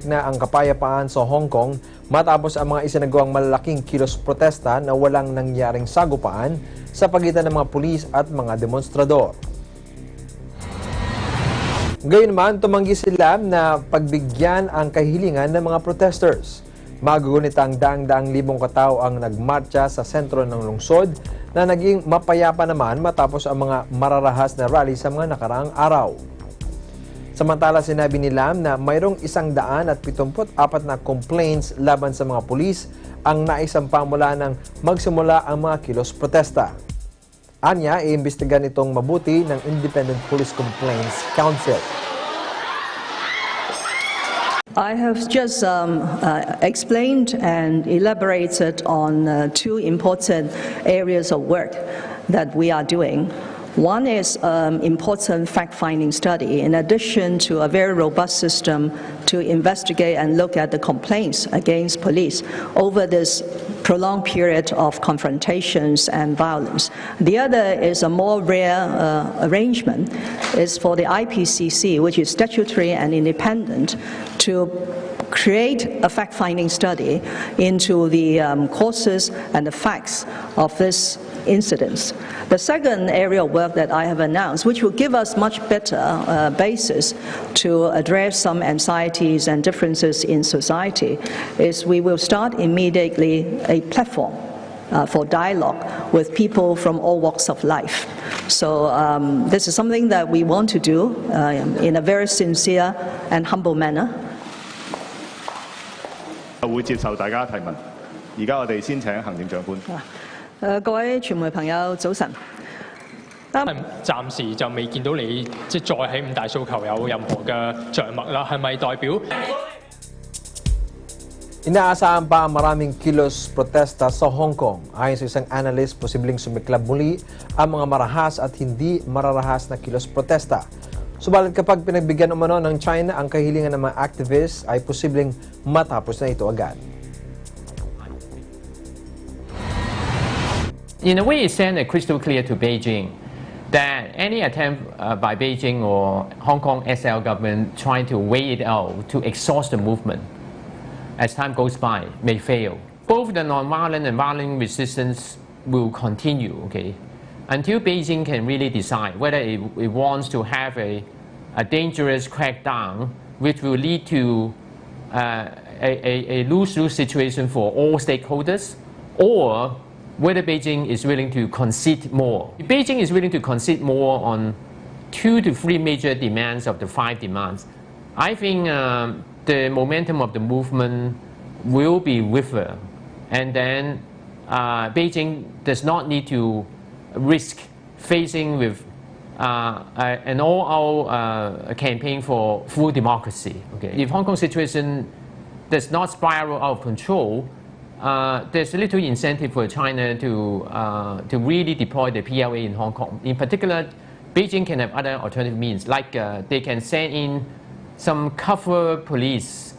bumalik na ang kapayapaan sa Hong Kong matapos ang mga isinagawang malalaking kilos protesta na walang nangyaring sagupaan sa pagitan ng mga pulis at mga demonstrador. Gayunman, tumanggi sila na pagbigyan ang kahilingan ng mga protesters. Magugunitang daang-daang libong katao ang nagmarcha sa sentro ng lungsod na naging mapayapa naman matapos ang mga mararahas na rally sa mga nakaraang araw. Samantala, sinabi ni Lam na mayroong 174 na complaints laban sa mga pulis ang naisampa mula nang magsimula ang mga kilos protesta. Anya, iimbestigan itong mabuti ng Independent Police Complaints Council. I have just explained and elaborated on two important areas of work that we are doing. One is important fact-finding study, in addition to a very robust system to investigate and look at the complaints against police over this prolonged period of confrontations and violence. The other is a more rare arrangement, is for the IPCC, which is statutory and independent, to create a fact-finding study into the causes and the facts of this incidents. The second area of work that I have announced, which will give us much better basis to address some anxieties and differences in society, is we will start immediately a platform for dialogue with people from all walks of life. So this is something that we want to do in a very sincere and humble manner. 會接受大家提問。而家我哋先請行政長官。各位傳媒朋友，早晨。暫時就未見到你再喺五大訴求有任何嘅著墨啦，係咪代表？ Inaasahan pa ang maraming kilos protesta sa Hong Kong. Ayon sa isang analyst, posibleng sumiklab muli ang mga marahas at hindi mararahas na kilos protesta. Subalit kapag pinagbigyan umano ng China ang kahilingan ng mga activists, ay posibleng matapos na ito agad. In a way, it sent a crystal clear to Beijing that any attempt by Beijing or Hong Kong SL government trying to weigh it out to exhaust the movement as time goes by may fail. Both the non-violent and violent resistance will continue, okay, until Beijing can really decide whether it wants to have a dangerous crackdown which will lead to a lose-lose situation for all stakeholders, or whether Beijing is willing to concede more. If Beijing is willing to concede more on 2 to 3 major demands of the 5 demands, I think the momentum of the movement will be with her. And then Beijing does not need to risk facing with an all-out campaign for full democracy. Okay? If Hong Kong situation does not spiral out of control, there's little incentive for China to really deploy the PLA in Hong Kong. In particular, Beijing can have other alternative means, like they can send in some cover police,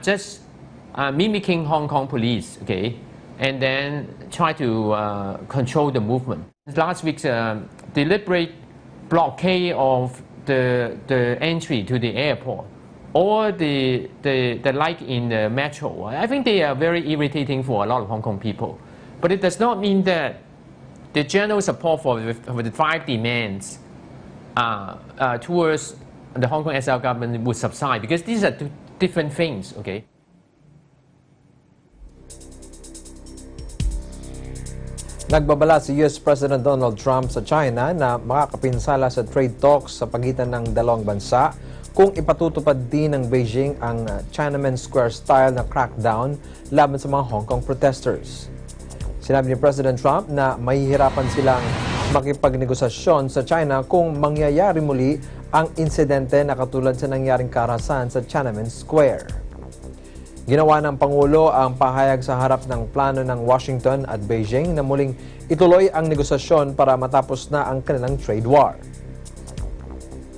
just mimicking Hong Kong police, okay, and then try to control the movement. Last week's deliberate blockade of the entry to the airport, or the like in the metro, I think they are very irritating for a lot of Hong Kong people. But it does not mean that the general support for the 5 demands towards the Hong Kong SL government would subside, because these are two different things, okay? Nagbabala si US President Donald Trump sa China na makakapinsala sa trade talks sa pagitan ng dalawang bansa kung ipatutupad din ng Beijing ang Tiananmen Square style na crackdown laban sa mga Hong Kong protesters. Sinabi ni President Trump na mahihirapan silang makipagnegosasyon sa China kung mangyayari muli ang insidente na katulad sa nangyaring karahasan sa Tiananmen Square. Ginawa ng Pangulo ang pahayag sa harap ng plano ng Washington at Beijing na muling ituloy ang negosasyon para matapos na ang kanilang trade war.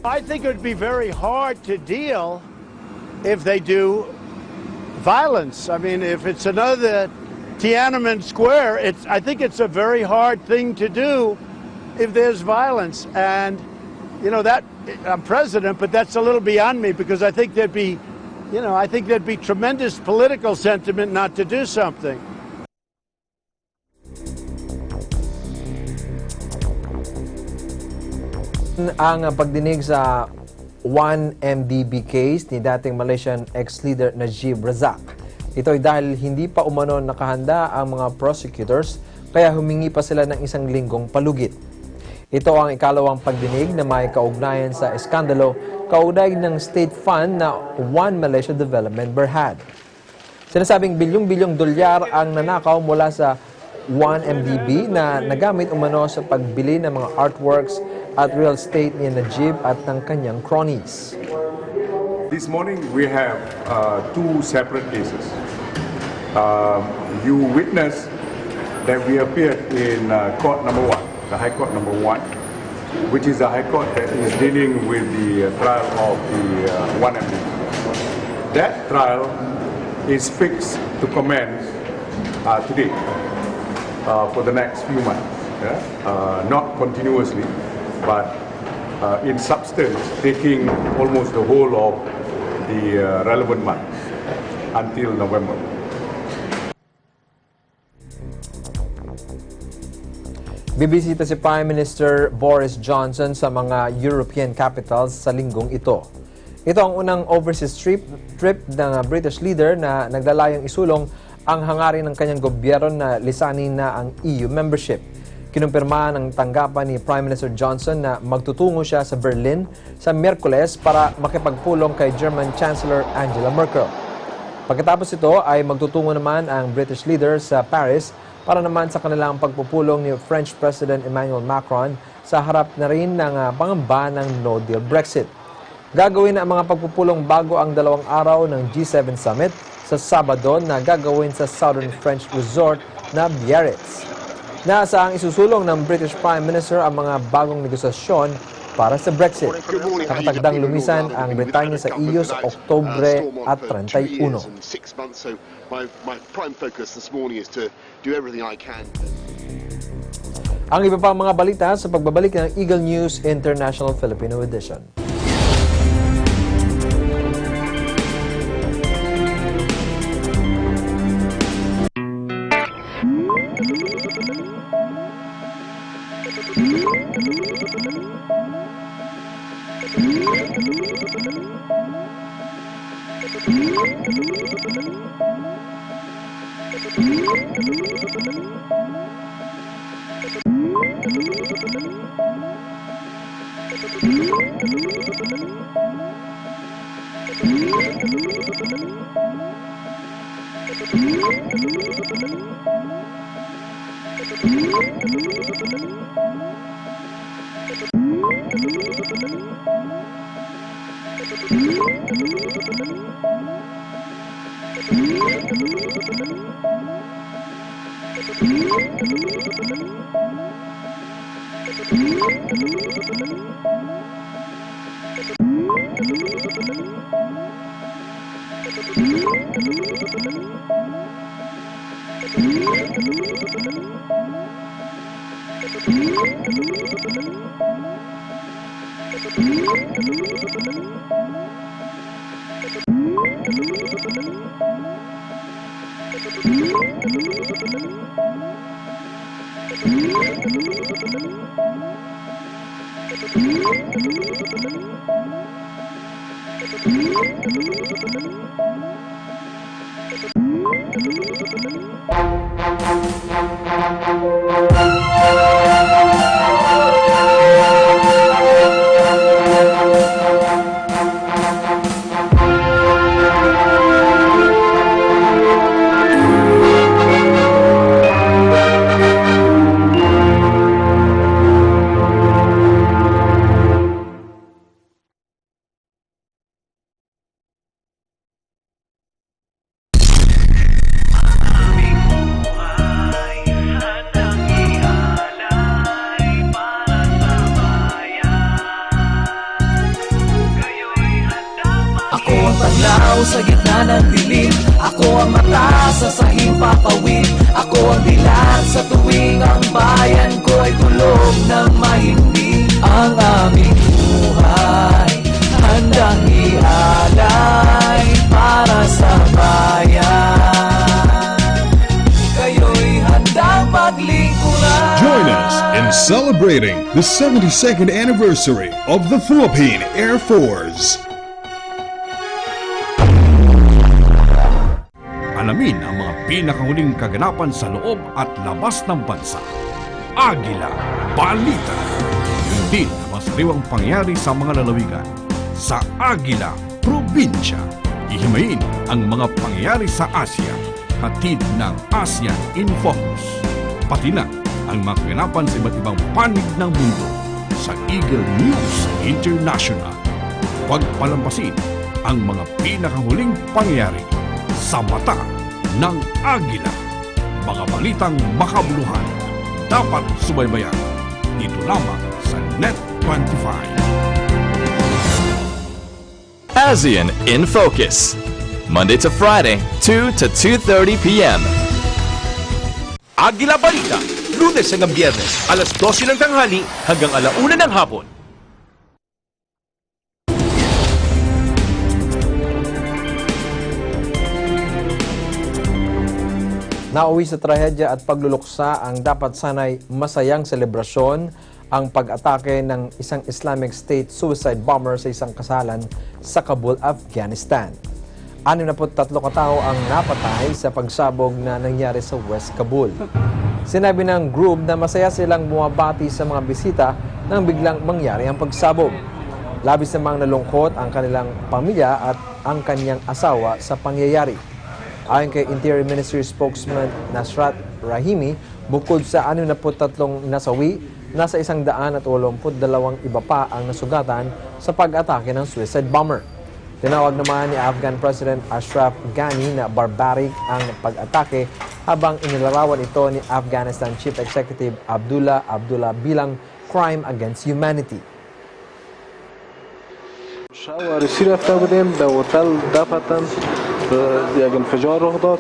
I think it would be very hard to deal if they do violence. I mean, if it's another Tiananmen Square, I think it's a very hard thing to do if there's violence. And, you know, that I'm president, but that's a little beyond me because I think there'd be, I think there'd be tremendous political sentiment not to do something. Ang pagdinig sa 1MDB case ni dating Malaysian ex-leader Najib Razak. Ito ay dahil hindi pa umano nakahanda ang mga prosecutors kaya humingi pa sila ng isang linggong palugit. Ito ang ikalawang pagdinig na may kaugnayan sa eskandalo kaugnay ng state fund na One Malaysia Development Berhad. Sinasabing bilyong-bilyong dolyar ang nanakaw mula sa 1MDB na nagamit umano sa pagbili ng mga artworks at real estate ni Najib at ng kanyang cronies. This morning we have two separate cases. You witnessed that we appeared in court number 1, the High Court number 1, which is the High Court that is dealing with the trial of the 1MDB. That trial is fixed to commence today. For the next few months, not continuously, but in substance, taking almost the whole of the relevant months until November. Bibisita si Prime Minister Boris Johnson sa mga European capitals sa linggong ito. Ito ang unang overseas trip ng British leader na naglalayong isulong ang hangarin ng kanyang gobyerno na lisanin na ang EU membership. Kinumpirma ng tanggapan ni Prime Minister Johnson na magtutungo siya sa Berlin sa Miyerkules para makipagpulong kay German Chancellor Angela Merkel. Pagkatapos ito ay magtutungo naman ang British leader sa Paris para naman sa kanilang pagpupulong ni French President Emmanuel Macron sa harap na rin ng pangamba ng no-deal Brexit. Gagawin ang mga pagpupulong bago ang 2 araw ng G7 Summit sa Sabado na gagawin sa southern French resort na Biarritz. Naasaang isusulong ng British Prime Minister ang mga bagong negosasyon para sa Brexit. Nakatagdang lumisan ang Britanya sa EU sa Oktubre at 31. Ang iba pang mga balita sa pagbabalik ng Eagle News International Filipino Edition. Sa gitna ng dilim, ako ang mata sa sahing papawid. Ako ang dilat sa tuwing ang bayan ko ay tulog ng mahimbing. ang aming buhay, handang ialay para sa bayan. Kayo'y handang maglingkuran. Join us in celebrating the 72nd anniversary of the Philippine Air Force. Alamin ang mga pinakahuling kaganapan sa loob at labas ng bansa. Agila Balita. Yun din ang mga sariwang pangyayari sa mga lalawigan. Sa Agila Probinsya, ihimayin ang mga pangyayari sa Asia. Hatid ng ASEAN in Focus. Pati na ang mga kaganapan sa iba't ibang panig ng mundo sa Eagle News International. Huwag palampasin ang mga pinakahuling pangyayari sa mata ng Agila. Mga balitang makabuluhan, dapat subaybayan. Dito lamang sa Net 25. ASEAN in Focus. Monday to Friday, 2 to 2:30 p.m. Agila Balita, Lunes hanggang Biyernes, alas 12 ng tanghali hanggang 1:00 ng hapon. Nauwi sa trahedya at pagluluksa ang dapat sanay masayang selebrasyon ang pag-atake ng isang Islamic State suicide bomber sa isang kasalan sa Kabul, Afghanistan. 63 katao ang napatay sa pagsabog na nangyari sa West Kabul. Sinabi ng group na masaya silang bumabati sa mga bisita nang biglang mangyari ang pagsabog. Labis namang nalungkot ang kanilang pamilya at ang kanyang asawa sa pangyayari. Ayon kay Interior Ministry spokesman Nasrat Rahimi, bukod sa 63 nasawi, nasa 182 iba pa ang nasugatan sa pag-atake ng suicide bomber. Tinawag naman ni Afghan President Ashraf Ghani na barbaric ang pag-atake habang inilarawan ito ni Afghanistan Chief Executive Abdullah bilang crime against humanity. یک انفجار رخ داد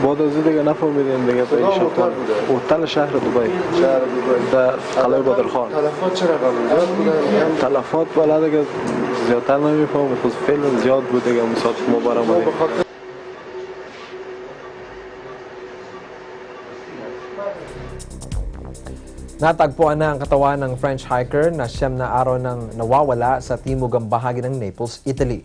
بعد از این دیگه نفهمیدیم دیگه به این شکل هتل شهر دبی در قلعه بدرخان تلفات چقدر زیاد بودن تلفات بالا دیگه زیادتر نمیفهمم خود فعلا زیاد بود دیگه مصادف ما برآمدیم. Natagpuan na ang katawan ng French hiker na 9 na araw nang nawawala sa timugang bahagi ng Naples, Italy.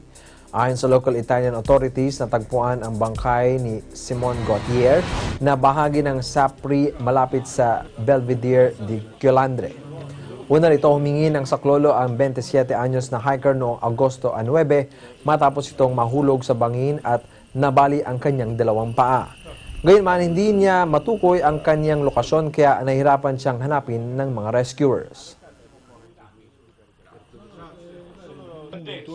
Ayon sa local Italian authorities, natagpuan ang bangkay ni Simon Gauthier na bahagi ng Sapri malapit sa Belvedere di Giolandre. Una nito humingi ng saklolo ang 27 anyos na hiker noong Agosto 9 matapos itong mahulog sa bangin at nabali ang kanyang dalawang paa. Gayunman, hindi niya matukoy ang kanyang lokasyon kaya nahirapan siyang hanapin ng mga rescuers.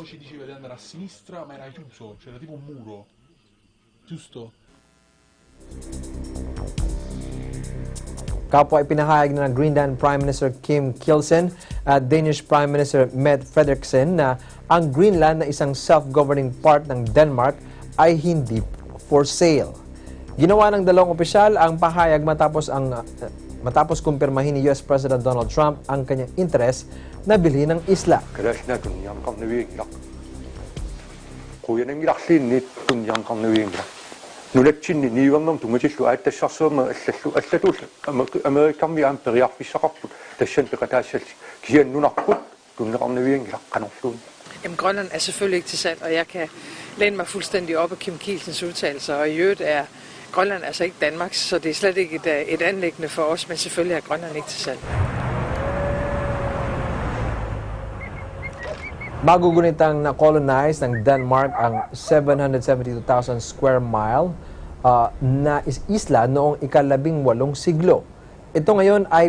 Ci diceva di andare a sinistra, ma era chiuso, c'era tipo un muro, giusto? Kapwa ipinahayag na Greenland Prime Minister Kim Kielsen at Danish Prime Minister Mette Frederiksen na ang Greenland na isang self-governing part ng Denmark ay hindi for sale. Ginawa ng dalawang opisyal ang pahayag matapos kumpirmahin ni US President Donald Trump ang kanyang interes na bilhin ng isla. Grønland er selvfølgelig ikke til salg, og jeg kan læne mig fuldstændig op af Kim Kielsens udtalelser, og i øvrigt er Grønland altså ikke Danmarks, så det er slet ikke et anliggende for os, men selvfølgelig er Grønland ikke til salg. Magugunitang na-colonize ng Denmark ang 772,000 square mile na isla noong ika-18 siglo. Ito ngayon ay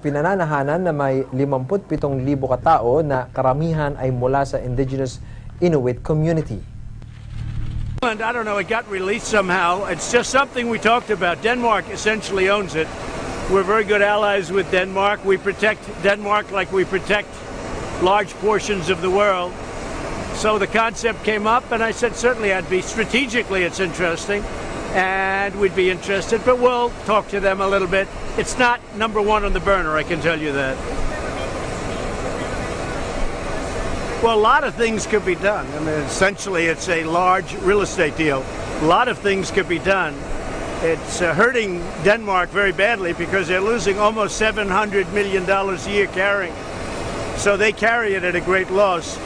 pinananahanan na may 57,000 katao na karamihan ay mula sa indigenous Inuit community. I don't know, it got released somehow. It's just something we talked about. Denmark essentially owns it. We're very good allies with Denmark. We protect Denmark like we protect large portions of the world. So the concept came up, and I said certainly strategically it's interesting, and we'd be interested, but we'll talk to them a little bit. It's not number one on the burner, I can tell you that. Well, a lot of things could be done. I mean, essentially, it's a large real estate deal. A lot of things could be done. It's hurting Denmark very badly because they're losing almost $700 million a year carrying. So they carry it at a great loss.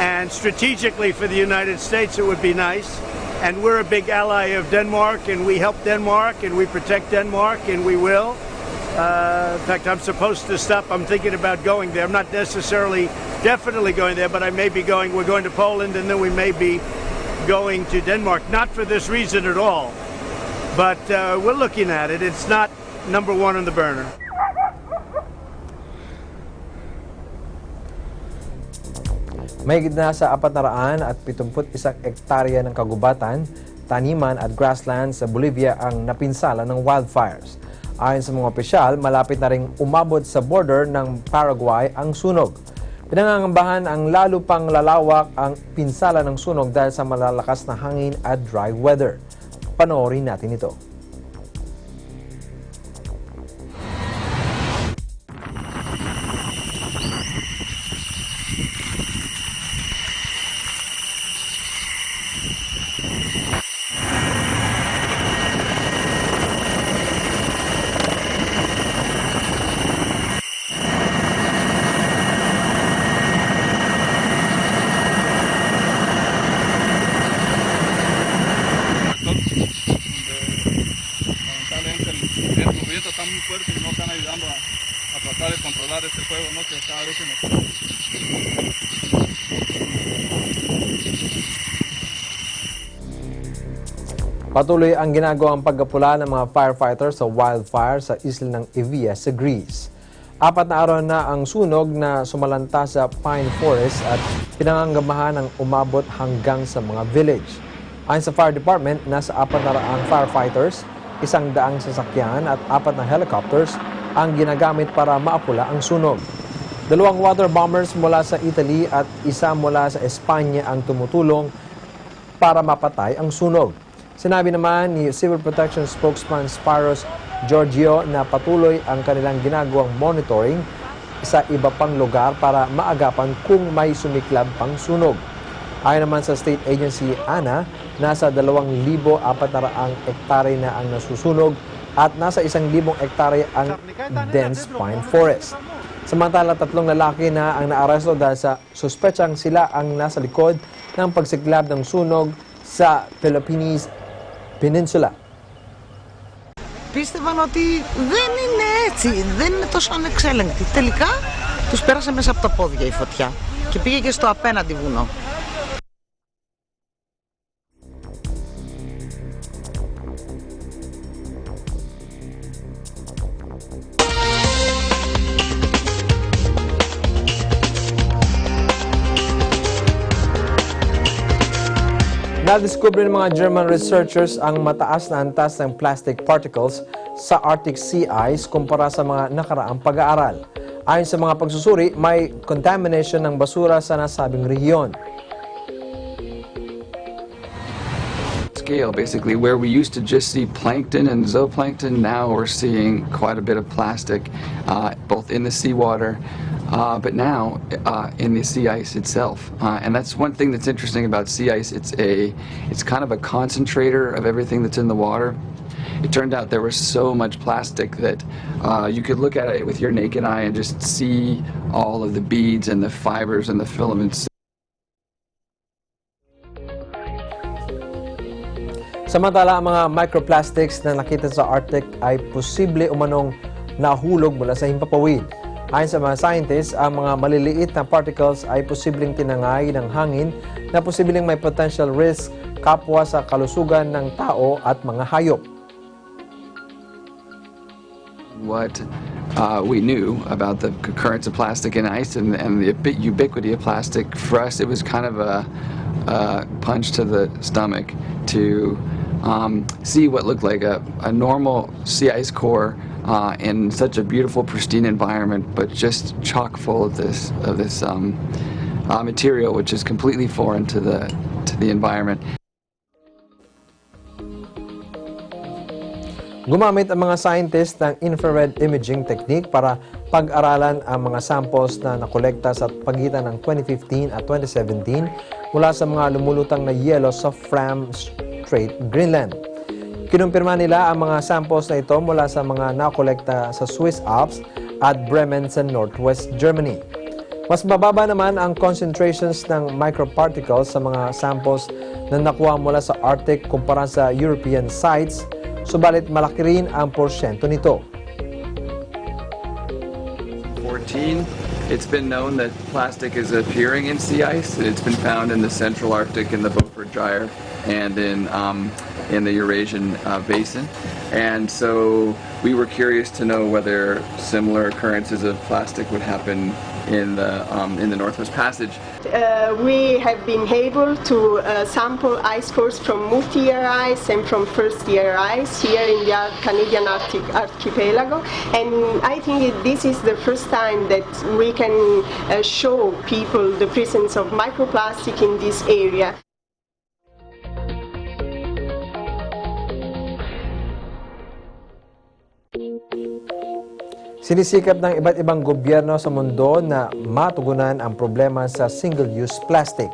And strategically for the United States, it would be nice. And we're a big ally of Denmark, and we help Denmark, and we protect Denmark, and we will. In fact, I'm supposed to stop. I'm thinking about going there. I'm not necessarily definitely going there, but I may be going. We're going to Poland, and then we may be going to Denmark. Not for this reason at all, but we're looking at it. It's not number one on the burner. Mahigit na sa 471 hektarya ng kagubatan, taniman at grassland sa Bolivia ang napinsala ng wildfires. Ayon sa mga opisyal, malapit na ring umabot sa border ng Paraguay ang sunog. Pinangangambahan ang lalo pang lalawak ang pinsala ng sunog dahil sa malalakas na hangin at dry weather. Panoorin natin ito. Están muy fuertes y no están ayudando a tratar de controlar este fuego, ¿no? Que cada vez se nos... Patuloy ang ginagawang pagkapula ng mga firefighters sa wildfire sa isla ng Evia sa Greece. 4 na araw na ang sunog na sumalanta sa pine forest at pinangangamahan ng umabot hanggang sa mga village. Ayon sa fire department, nasa 400 firefighters, 100 sasakyan at 4 na helicopters ang ginagamit para maapula ang sunog. 2 water bombers mula sa Italy at 1 mula sa Espanya ang tumutulong para mapatay ang sunog. Sinabi naman ni Civil Protection Spokesman Spiros Giorgio na patuloy ang kanilang ginagawang monitoring sa iba pang lugar para maagapan kung may sumiklab pang sunog. Ayon naman sa state agency ANA, nasa 2,400 hektare na ang nasusunog at nasa 1,000 hektare ang dense pine forest. Samantala, 3 lalaki na ang naaresto dahil sa suspetsang sila ang nasa likod ng pagsiklab ng sunog sa Philippines Peninsula. Πίστευαν ότι δεν είναι έτσι, δεν είναι τόσο ανεξέλεγκτοι. Τελικά τους πέρασε μέσα από τα πόδια η φωτιά και πήγε και στο απέναντι βουνό. Nadiskubre ng mga German researchers ang mataas na antas ng plastic particles sa Arctic sea ice kumpara sa mga nakaraang pag-aaral. Ayon sa mga pagsusuri, may contamination ng basura sa nasabing rehiyon. Scale, basically, where we used to just see plankton and zooplankton, now we're seeing quite a bit of plastic, both in the seawater, but now in the sea ice itself. And that's one thing that's interesting about sea ice. It's kind of a concentrator of everything that's in the water. It turned out there was so much plastic that you could look at it with your naked eye and just see all of the beads and the fibers and the filaments. Samantala, ang mga microplastics na nakita sa Arctic ay posible umanong nahulog mula sa himpapawid. Ayon sa mga scientists, ang mga maliliit na particles ay posibleng tinangay ng hangin na posibleng may potential risk kapwa sa kalusugan ng tao at mga hayop. What we knew about the occurrence of plastic in ice and the ubiquity of plastic, for us it was kind of a punch to the stomach to see what looked like a normal sea ice core in such a beautiful, pristine environment, but just chock full of this material which is completely foreign to the environment. Gumamit ang mga scientists ng infrared imaging technique para pag-aralan ang mga samples na nakolekta sa pagitan ng 2015 at 2017 mula sa mga lumulutang na yelo sa Fram Strait, Greenland. Kinumpirma nila ang mga samples na ito mula sa mga nakolekta sa Swiss Alps at Bremen sa Northwest Germany. Mas mababa naman ang concentrations ng microparticles sa mga samples na nakuha mula sa Arctic kumpara sa European sites, subalit malaki rin ang porsyento nito. It's been known that plastic is appearing in sea ice. It's been found in the Central Arctic, in the Beaufort Gyre, and in the Eurasian basin. And so we were curious to know whether similar occurrences of plastic would happen in the Northwest Passage. We have been able to sample ice cores from multi-year ice and from first-year ice here in the Canadian Arctic archipelago, and I think this is the first time that we can show people the presence of microplastic in this area. Sinisikap ng iba't ibang gobyerno sa mundo na matugunan ang problema sa single-use plastic.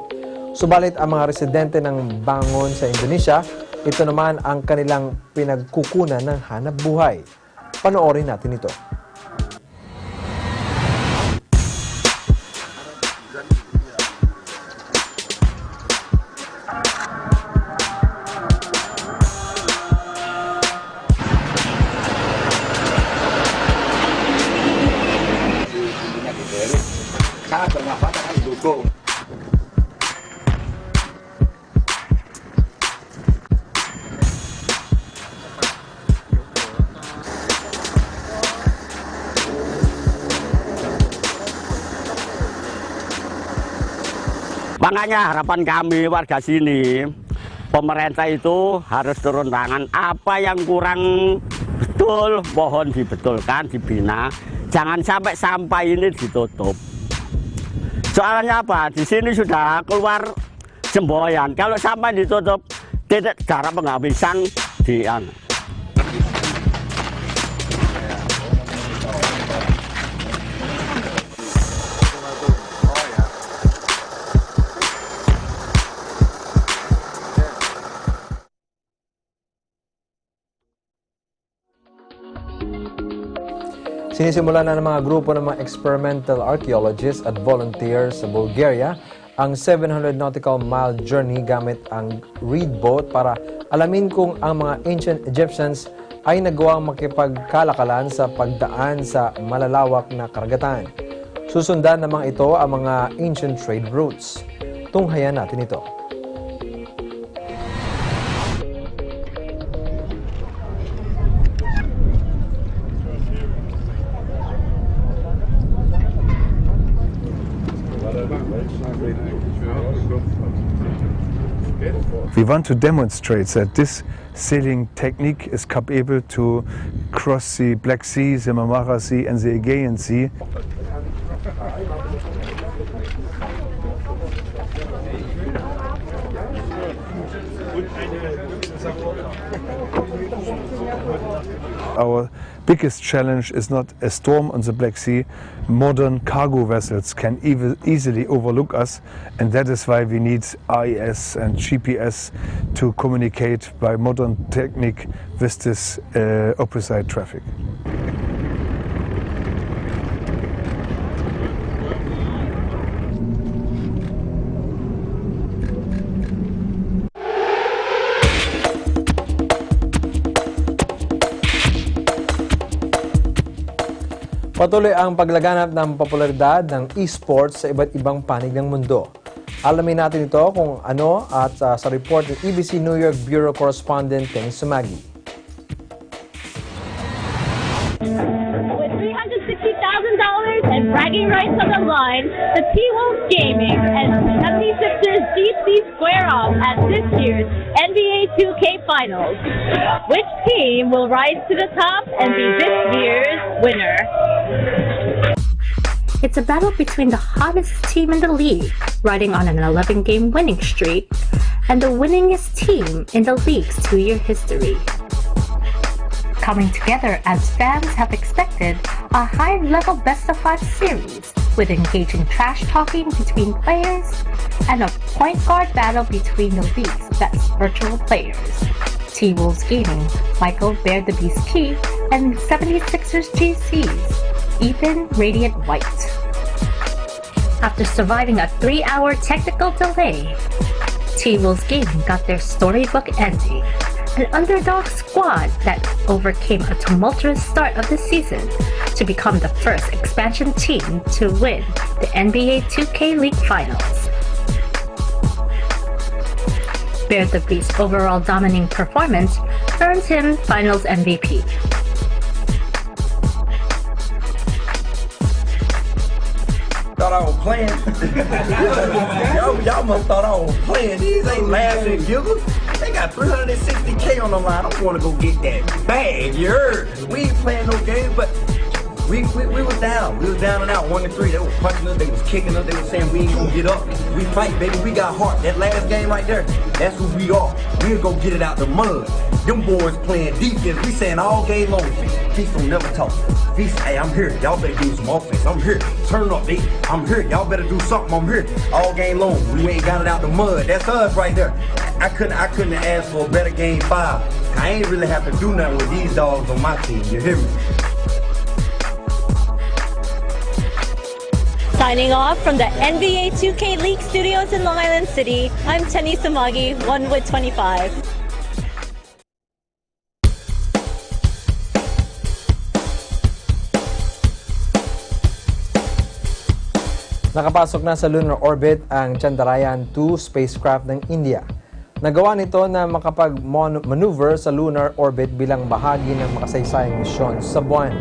Subalit ang mga residente ng Bangon sa Indonesia, ito naman ang kanilang pinagkukunan ng hanap buhay. Panoorin natin ito. Makanya harapan kami warga sini, pemerintah itu harus turun tangan. Apa yang kurang betul, mohon dibetulkan, dibina. Jangan sampai sampah ini ditutup. Soalnya apa? Di sini sudah keluar semboyan. Kalau sampah ditutup, tidak cara penghabisan di Sinisimulan na ng mga grupo ng mga experimental archaeologists at volunteers sa Bulgaria ang 700 nautical mile journey gamit ang reed boat para alamin kung ang mga ancient Egyptians ay nagawang makipagkalakalan sa pagdaan sa malalawak na karagatan. Susundan naman ito ang mga ancient trade routes. Tunghayan natin ito. We want to demonstrate that this sailing technique is capable to cross the Black Sea, the Marmara Sea and the Aegean Sea. Our biggest challenge is not a storm on the Black Sea. Modern cargo vessels can easily overlook us, and that is why we need AIS and GPS to communicate by modern technique with this opposite traffic. Patuloy ang paglaganap ng popularidad ng eSports sa iba't ibang panig ng mundo. Alamin natin ito kung ano at sa report ng EBC New York Bureau Correspondent Teng Sumagi. With $360,000 and bragging rights on the line, the T-Wolves Gaming and 76ers DC square off at this year's NBA 2K Finals. Which team will rise to the top and be this year's winner? It's a battle between the hottest team in the league, riding on an 11-game winning streak, and the winningest team in the league's 2-year history. coming together as fans have expected a high-level best-of-5 series with engaging trash-talking between players and a point guard battle between the league's best virtual players. T-Wolves Gaming, Michael Bear the Beast Key, and 76ers GC's Ethan Radiant White. After surviving a 3-hour technical delay, T-Wolves Gaming got their storybook ending, an underdog squad that overcame a tumultuous start of the season to become the first expansion team to win the NBA 2K League Finals. Bear the Beast's overall dominating performance earns him Finals MVP. Thought I was playing. y'all must thought I was playing. These ain't laughing giggles. They got 360K on the line. I want to go get that bag. You heard? We ain't playing no games, but we was down. We was down and out, 1-3. They was punching us. They was kicking us. They was saying we ain't gonna get up. We fight, baby. We got heart. That last game right there, that's who we are. We'll go get it out the mud. Them boys playing defense. We saying all game long. Feast don't never talk. Feast, hey, I'm here. Y'all better do some offense. I'm here. Turn up, B. I'm here. Y'all better do something. I'm here. All game long. We ain't got it out the mud. That's us right there. I couldn't ask for a better game 5. I ain't really have to do nothing with these dogs on my team. You hear me? Signing off from the NBA 2K League studios in Long Island City, I'm Tenny Samagi, 1/25. Nakapasok na sa lunar orbit ang Chandrayaan-2 spacecraft ng India. Nagawa nito na makapag-maneuver sa lunar orbit bilang bahagi ng makasaysayang misyon sa buwan.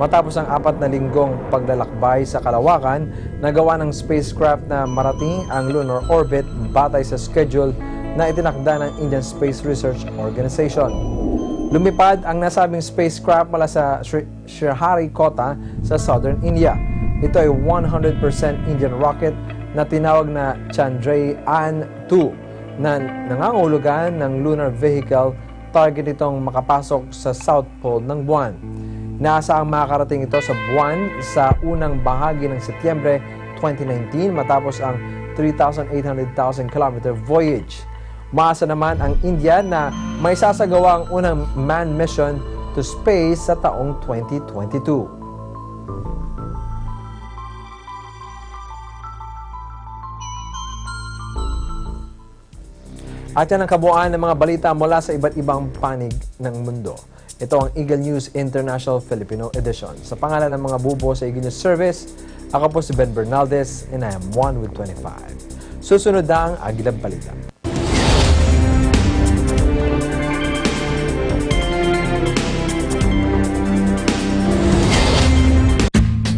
Matapos ang 4 na linggong paglalakbay sa kalawakan, nagawa ng spacecraft na marating ang lunar orbit batay sa schedule na itinakda ng Indian Space Research Organization. Lumipad ang nasabing spacecraft mula sa Sriharikota sa southern India. Ito ay 100% Indian rocket na tinawag na Chandrayaan-2 na nangangahulugan ng lunar vehicle. Target itong makapasok sa South Pole ng buwan. Naasaang makakarating ito sa buwan sa unang bahagi ng Setyembre 2019 matapos ang 3,800,000 km voyage. Maasa naman ang India na may sasagawa ang unang manned mission to space sa taong 2022. At yan ang kabuuan ng mga balita mula sa iba't ibang panig ng mundo. Ito ang Eagle News International Filipino Edition. Sa pangalan ng mga bubo sa Eagle News Service, ako po si Ben Bernaldez and I am 1/25. Susunod ang Agilang Balita.